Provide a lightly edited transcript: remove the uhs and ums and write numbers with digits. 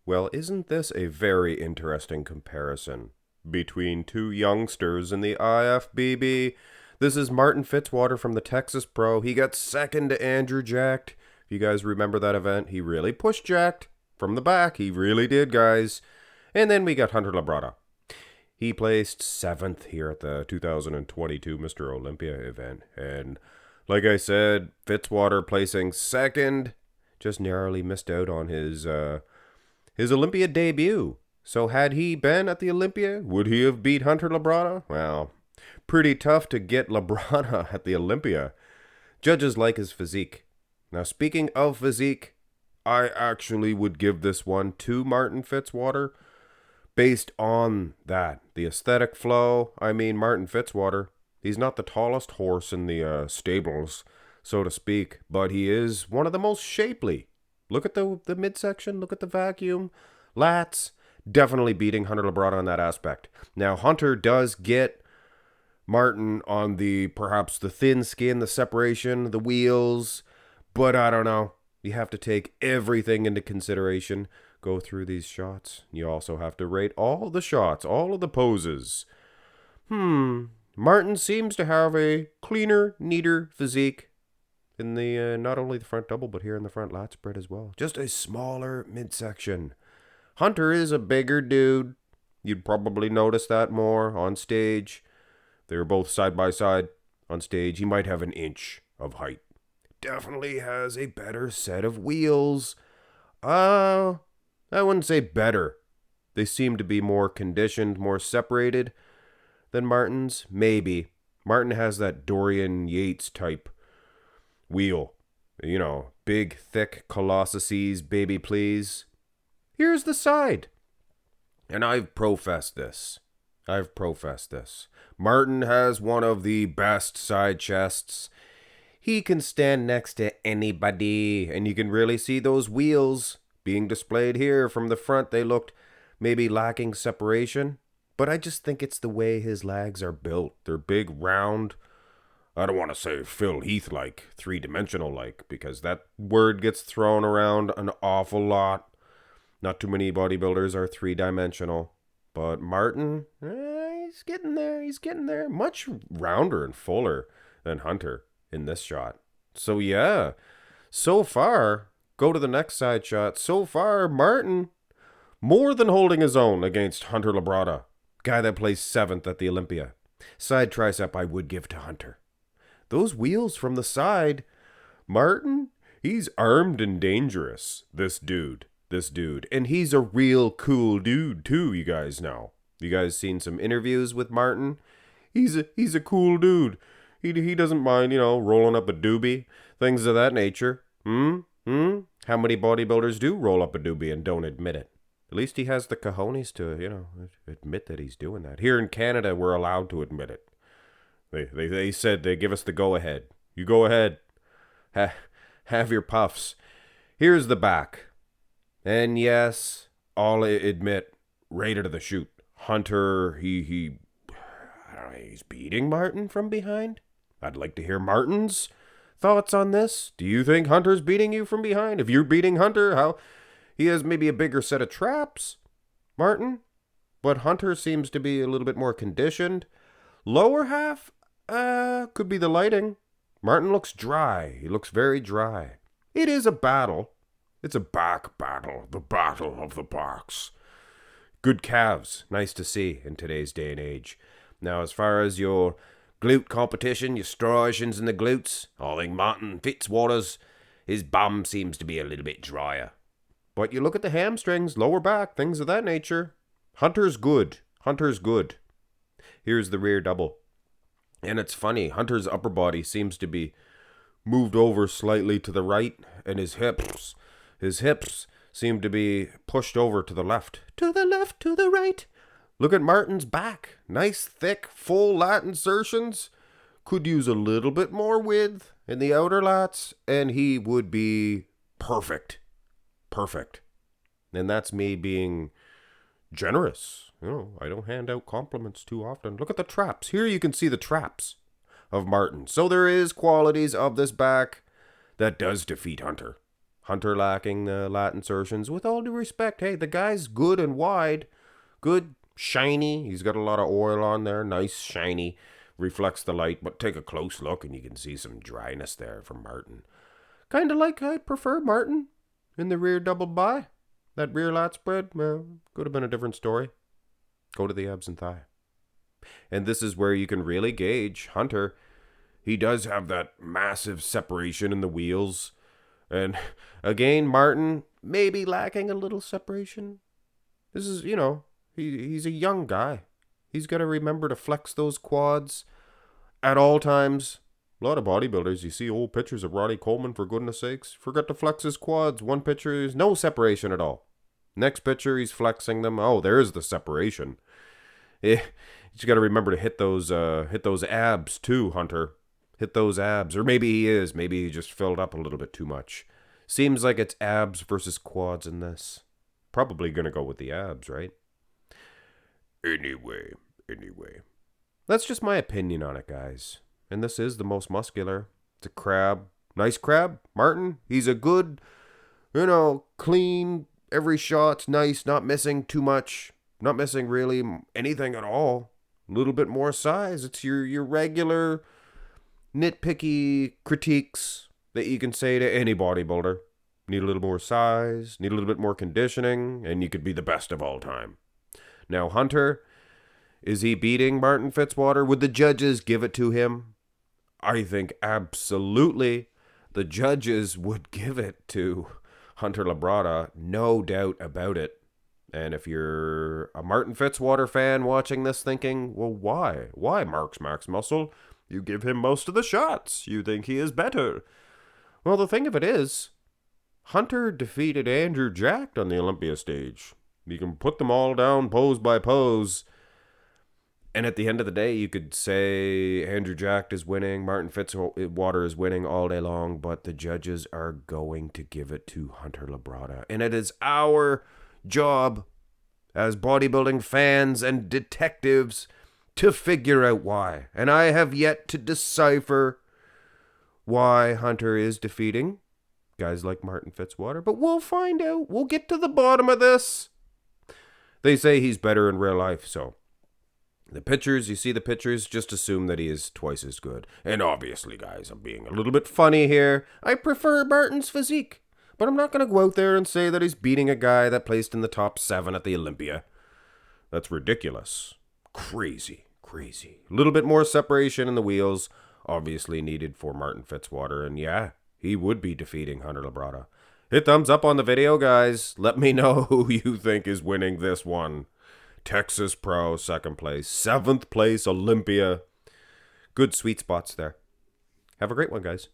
Well, isn't this a very interesting comparison between two youngsters in the IFBB? This is Martin Fitzwater from the Texas Pro. He got second to Andrew Jacked. If you guys remember that event, he really pushed Jacked from the back. He really did, guys. And then we got Hunter Labrada. He placed 7th here at the 2022 Mr. Olympia event. And like I said, Fitzwater placing 2nd, just narrowly missed out on his Olympia debut. So had he been at the Olympia, would he have beat Hunter Labrada? Well, pretty tough to get Labrada at the Olympia. Judges like his physique. Now, speaking of physique, I actually would give this one to Martin Fitzwater based on that. The aesthetic flow. I mean, Martin Fitzwater, he's not the tallest horse in the stables, so to speak, but he is one of the most shapely. Look at the midsection. Look at the vacuum. Lats. Definitely beating Hunter Labrada on that aspect. Now, Hunter does get Martin on perhaps the thin skin, the separation, the wheels. But I don't know. You have to take everything into consideration. Go through these shots. You also have to rate all the shots, all of the poses. Martin seems to have a cleaner, neater physique. In the not only the front double, but here in the front lat spread as well. Just a smaller midsection. Hunter is a bigger dude. You'd probably notice that more on stage. They were both side by side on stage. He might have an inch of height. Definitely has a better set of wheels. I wouldn't say better. They seem to be more conditioned, more separated than Martin's. Maybe. Martin has that Dorian Yates type wheel. You know, big, thick Colossuses, baby please. Here's the side. And I've professed this. Martin has one of the best side chests. He can stand next to anybody. And you can really see those wheels being displayed here. From the front, they looked maybe lacking separation. But I just think it's the way his legs are built. They're big, round. I don't want to say Phil Heath-like, three-dimensional-like, because that word gets thrown around an awful lot. Not too many bodybuilders are three-dimensional. But Martin, he's getting there. Much rounder and fuller than Hunter in this shot. So yeah, so far, go to the next side shot. So far, Martin, more than holding his own against Hunter Labrada, guy that placed 7th at the Olympia. Side tricep I would give to Hunter. Those wheels from the side, Martin, he's armed and dangerous, this dude. And he's a real cool dude, too, you guys know. You guys seen some interviews with Martin? He's a cool dude. He doesn't mind, rolling up a doobie, things of that nature. How many bodybuilders do roll up a doobie and don't admit it? At least he has the cojones to, admit that he's doing that. Here in Canada, we're allowed to admit it. They said they give us the go-ahead. You go ahead. Have your puffs. Here's the back. And yes, I'll admit, right out of the chute, Hunter, I don't know, he's beating Martin from behind. I'd like to hear Martin's thoughts on this. Do you think Hunter's beating you from behind? If you're beating Hunter, how he has maybe a bigger set of traps, Martin, but Hunter seems to be a little bit more conditioned. Lower half, could be the lighting. Martin looks dry. He looks very dry. It is a battle. It's a back battle. The battle of the backs. Good calves. Nice to see in today's day and age. Now, as far as your glute competition, your striations in the glutes, I think Martin Fitzwater's, his bum seems to be a little bit drier. But you look at the hamstrings, lower back, things of that nature. Hunter's good. Here's the rear double. And it's funny, Hunter's upper body seems to be moved over slightly to the right, and his hips seem to be pushed over to the left. To the right. Look at Martin's back. Nice, thick, full lat insertions. Could use a little bit more width in the outer lats, and he would be perfect. And that's me being generous. I don't hand out compliments too often. Look at the traps. Here you can see the traps of Martin. So there is qualities of this back that does defeat Hunter. Hunter lacking the lat insertions. With all due respect, hey, the guy's good and wide. Good, shiny. He's got a lot of oil on there. Nice, shiny. Reflects the light. But take a close look and you can see some dryness there from Martin. Kind of like I prefer Martin in the rear double bi. That rear lat spread, well, could have been a different story. Go to the abs and thigh. And this is where you can really gauge Hunter. He does have that massive separation in the wheels. And again, Martin maybe lacking a little separation. This is, he's a young guy. He's got to remember to flex those quads at all times. A lot of bodybuilders, you see old pictures of Ronnie Coleman, for goodness sakes, forgot to flex his quads. One picture, there's no separation at all. Next picture, he's flexing them. Oh, there's the separation. You got to remember to hit those abs too, Hunter. Hit those abs. Or maybe he is. Maybe he just filled up a little bit too much. Seems like it's abs versus quads in this. Probably going to go with the abs, right? Anyway. That's just my opinion on it, guys. And this is the most muscular. It's a crab. Nice crab. Martin, he's a good, clean. Every shot's nice. Not missing too much. Not missing really anything at all. A little bit more size. It's your regular nitpicky critiques that you can say to any bodybuilder. Need a little more size, need a little bit more conditioning, and you could be the best of all time. Now, Hunter, is he beating Martin Fitzwater? Would the judges give it to him? I think absolutely the judges would give it to Hunter Labrada, no doubt about it. And if you're a Martin Fitzwater fan watching this thinking, well, why? Why Mark's Max Muscle? You give him most of the shots. You think he is better. Well, the thing of it is, Hunter defeated Andrew Jack on the Olympia stage. You can put them all down pose by pose. And at the end of the day, you could say Andrew Jack is winning, Martin Fitzwater is winning all day long, but the judges are going to give it to Hunter Labrada. And it is our job as bodybuilding fans and detectives to figure out why. And I have yet to decipher why Hunter is defeating guys like Martin Fitzwater, but we'll find out. We'll get to the bottom of this. They say he's better in real life, so the pictures, you see the pictures, just assume that he is twice as good. And obviously, guys, I'm being a little bit funny here. I prefer Martin's physique, but I'm not going to go out there and say that he's beating a guy that placed in the top 7 at the Olympia. That's ridiculous. Crazy. A little bit more separation in the wheels, obviously needed for Martin Fitzwater, and yeah, he would be defeating Hunter Labrada. Hit thumbs up on the video, guys. Let me know who you think is winning this one. Texas Pro, 2nd place. 7th place, Olympia. Good sweet spots there. Have a great one, guys.